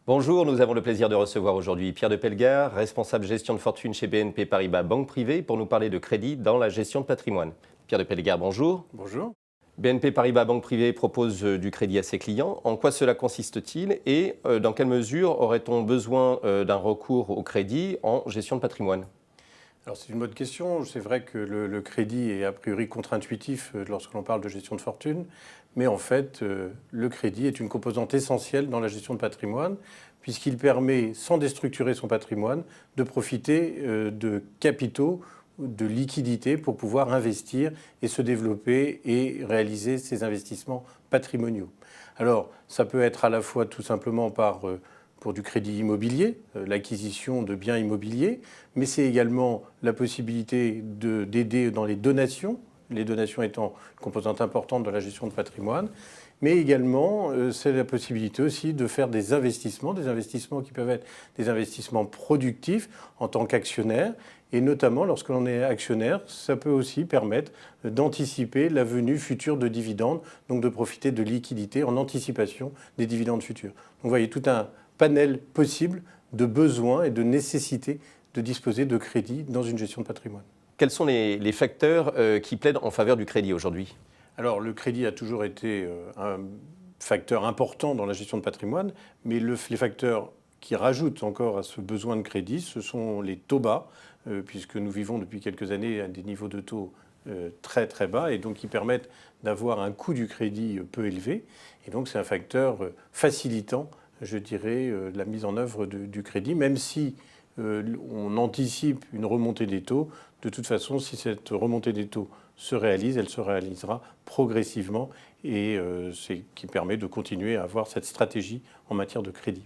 Bonjour, nous avons le plaisir de recevoir aujourd'hui Pierre de Pellegard, responsable gestion de fortune chez BNP Paribas Banque Privée, pour nous parler de crédit dans la gestion de patrimoine. Pierre de Pellegard, bonjour. Bonjour. BNP Paribas Banque Privée propose du crédit à ses clients. En quoi cela consiste-t-il et dans quelle mesure aurait-on besoin d'un recours au crédit en gestion de patrimoine? Alors c'est une bonne question. C'est vrai que le crédit est a priori contre-intuitif lorsque l'on parle de gestion de fortune, mais en fait le crédit est une composante essentielle dans la gestion de patrimoine puisqu'il permet, sans déstructurer son patrimoine, de profiter de capitaux, de liquidités pour pouvoir investir et se développer et réaliser ses investissements patrimoniaux. Alors ça peut être à la fois tout simplement pour du crédit immobilier, l'acquisition de biens immobiliers, mais c'est également la possibilité d'aider dans les donations étant une composante importante de la gestion de patrimoine, mais également c'est la possibilité aussi de faire des investissements qui peuvent être des investissements productifs en tant qu'actionnaire, et notamment lorsque l'on est actionnaire, ça peut aussi permettre d'anticiper la venue future de dividendes, donc de profiter de liquidités en anticipation des dividendes futurs. Donc vous voyez tout un panel possible de besoins et de nécessités de disposer de crédit dans une gestion de patrimoine. Quels sont les facteurs qui plaident en faveur du crédit aujourd'hui? Alors le crédit a toujours été un facteur important dans la gestion de patrimoine, mais les facteurs qui rajoutent encore à ce besoin de crédit, ce sont les taux bas, puisque nous vivons depuis quelques années à des niveaux de taux très très bas et donc qui permettent d'avoir un coût du crédit peu élevé. Et donc c'est un facteur facilitant, je dirais, la mise en œuvre du crédit, même si on anticipe une remontée des taux. De toute façon, si cette remontée des taux se réalise, elle se réalisera progressivement et c'est qui permet de continuer à avoir cette stratégie en matière de crédit.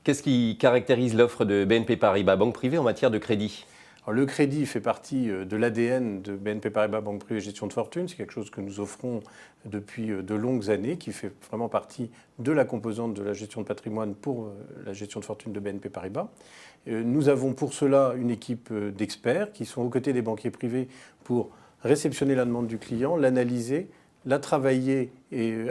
Qu'est-ce qui caractérise l'offre de BNP Paribas Banque Privée en matière de crédit? Alors, le crédit fait partie de l'ADN de BNP Paribas Banque Privée Gestion de Fortune. C'est quelque chose que nous offrons depuis de longues années, qui fait vraiment partie de la composante de la gestion de patrimoine pour la gestion de fortune de BNP Paribas. Nous avons pour cela une équipe d'experts qui sont aux côtés des banquiers privés pour réceptionner la demande du client, l'analyser, la travailler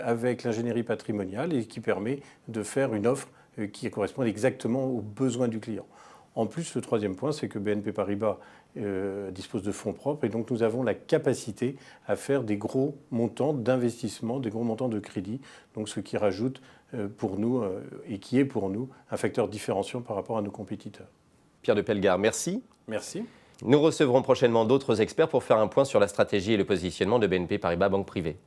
avec l'ingénierie patrimoniale et qui permet de faire une offre qui correspond exactement aux besoins du client. En plus, le troisième point, c'est que BNP Paribas dispose de fonds propres et donc nous avons la capacité à faire des gros montants d'investissement, des gros montants de crédit, donc ce qui rajoute pour nous et qui est pour nous un facteur différenciant par rapport à nos compétiteurs. Pierre de Pellegard, merci. Merci. Nous recevrons prochainement d'autres experts pour faire un point sur la stratégie et le positionnement de BNP Paribas Banque Privée.